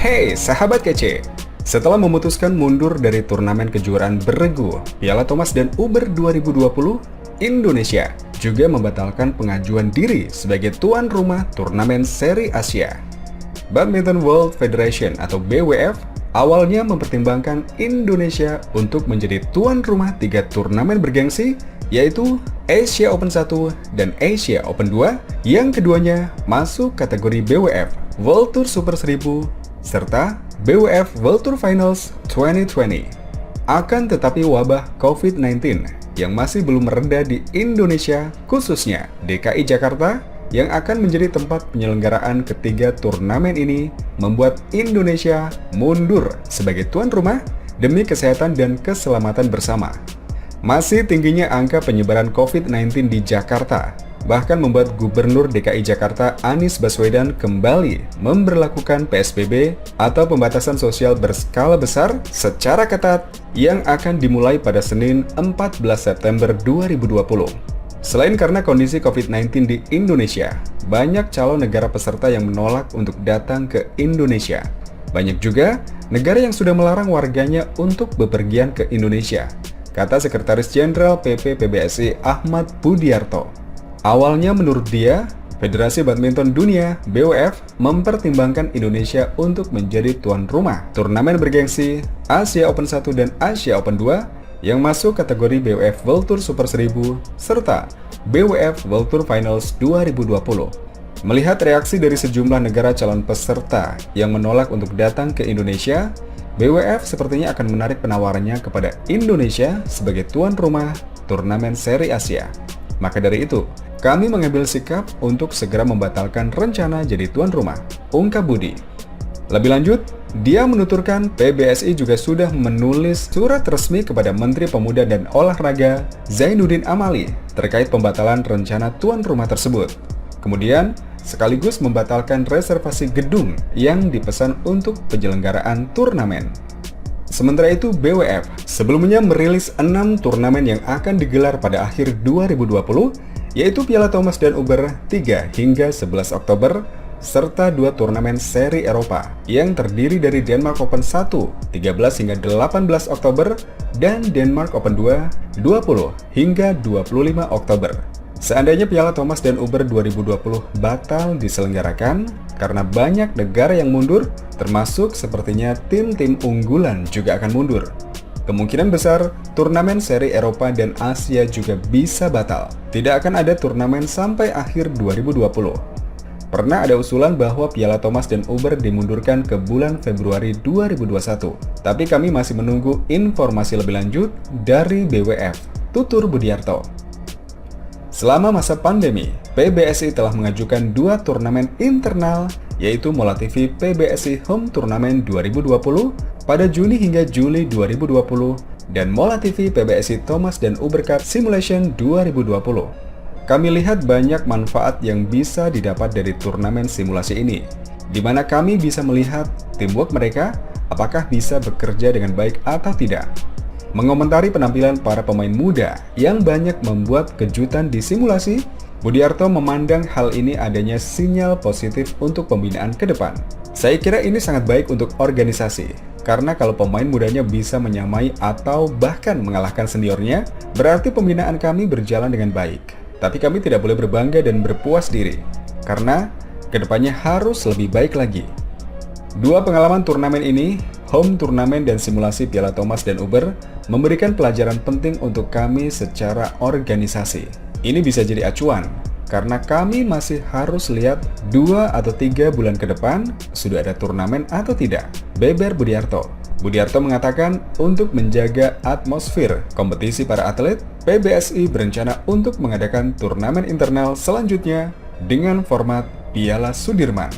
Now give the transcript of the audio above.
Hey sahabat kece, setelah memutuskan mundur dari turnamen kejuaraan beregu Piala Thomas dan Uber 2020, Indonesia juga membatalkan pengajuan diri sebagai tuan rumah turnamen Seri Asia. Badminton World Federation atau BWF awalnya mempertimbangkan Indonesia untuk menjadi tuan rumah 3 turnamen bergengsi, yaitu Asia Open 1 dan Asia Open 2, yang keduanya masuk kategori BWF World Tour Super 1000 serta BWF World Tour Finals 2020. Akan tetapi wabah COVID-19 yang masih belum mereda di Indonesia, khususnya DKI Jakarta, yang akan menjadi tempat penyelenggaraan ketiga turnamen ini, membuat Indonesia mundur sebagai tuan rumah demi kesehatan dan keselamatan bersama. Masih tingginya angka penyebaran COVID-19 di Jakarta bahkan membuat Gubernur DKI Jakarta Anies Baswedan kembali memberlakukan PSBB atau pembatasan sosial berskala besar secara ketat yang akan dimulai pada Senin 14 September 2020. Selain karena kondisi COVID-19 di Indonesia, banyak calon negara peserta yang menolak untuk datang ke Indonesia. Banyak juga negara yang sudah melarang warganya untuk bepergian ke Indonesia, kata Sekretaris Jenderal PP PBSI Ahmad Budiarto. Awalnya menurut dia, Federasi Badminton Dunia (BWF) mempertimbangkan Indonesia untuk menjadi tuan rumah turnamen bergengsi Asia Open 1 dan Asia Open 2 yang masuk kategori BWF World Tour Super 1000 serta BWF World Tour Finals 2020. Melihat reaksi dari sejumlah negara calon peserta yang menolak untuk datang ke Indonesia, BWF sepertinya akan menarik penawarannya kepada Indonesia sebagai tuan rumah turnamen Seri Asia. Maka dari itu, kami mengambil sikap untuk segera membatalkan rencana jadi tuan rumah, ungkap Budi. Lebih lanjut, dia menuturkan PBSI juga sudah menulis surat resmi kepada Menteri Pemuda dan Olahraga Zainuddin Amali terkait pembatalan rencana tuan rumah tersebut. Kemudian, sekaligus membatalkan reservasi gedung yang dipesan untuk penyelenggaraan turnamen. Sementara itu, BWF sebelumnya merilis 6 turnamen yang akan digelar pada akhir 2020, yaitu Piala Thomas dan Uber 3 hingga 11 Oktober, serta 2 turnamen Seri Eropa yang terdiri dari Denmark Open 1 13 hingga 18 Oktober dan Denmark Open 2 20 hingga 25 Oktober. Seandainya Piala Thomas dan Uber 2020 batal diselenggarakan karena banyak negara yang mundur, termasuk sepertinya tim-tim unggulan juga akan mundur. Kemungkinan besar, turnamen Seri Eropa dan Asia juga bisa batal. Tidak akan ada turnamen sampai akhir 2020. Pernah ada usulan bahwa Piala Thomas dan Uber dimundurkan ke bulan Februari 2021. Tapi kami masih menunggu informasi lebih lanjut dari BWF, tutur Budiarto. Selama masa pandemi, PBSI telah mengajukan 2 turnamen internal, yaitu MolaTV PBSI Home Tournament 2020 pada Juni hingga Juli 2020 dan MolaTV PBSI Thomas dan Uber Cup Simulation 2020. Kami lihat banyak manfaat yang bisa didapat dari turnamen simulasi ini, di mana kami bisa melihat teamwork mereka, apakah bisa bekerja dengan baik atau tidak. Mengomentari penampilan para pemain muda yang banyak membuat kejutan di simulasi, Budiarto memandang hal ini adanya sinyal positif untuk pembinaan ke depan. Saya kira ini sangat baik untuk organisasi, karena kalau pemain mudanya bisa menyamai atau bahkan mengalahkan seniornya, berarti pembinaan kami berjalan dengan baik. Tapi kami tidak boleh berbangga dan berpuas diri, karena kedepannya harus lebih baik lagi. 2 pengalaman turnamen ini, home turnamen dan simulasi Piala Thomas dan Uber, memberikan pelajaran penting untuk kami secara organisasi. Ini bisa jadi acuan, karena kami masih harus lihat 2 atau 3 bulan ke depan sudah ada turnamen atau tidak, beber Budiarto. Budiarto mengatakan untuk menjaga atmosfer kompetisi para atlet, PBSI berencana untuk mengadakan turnamen internal selanjutnya dengan format Piala Sudirman.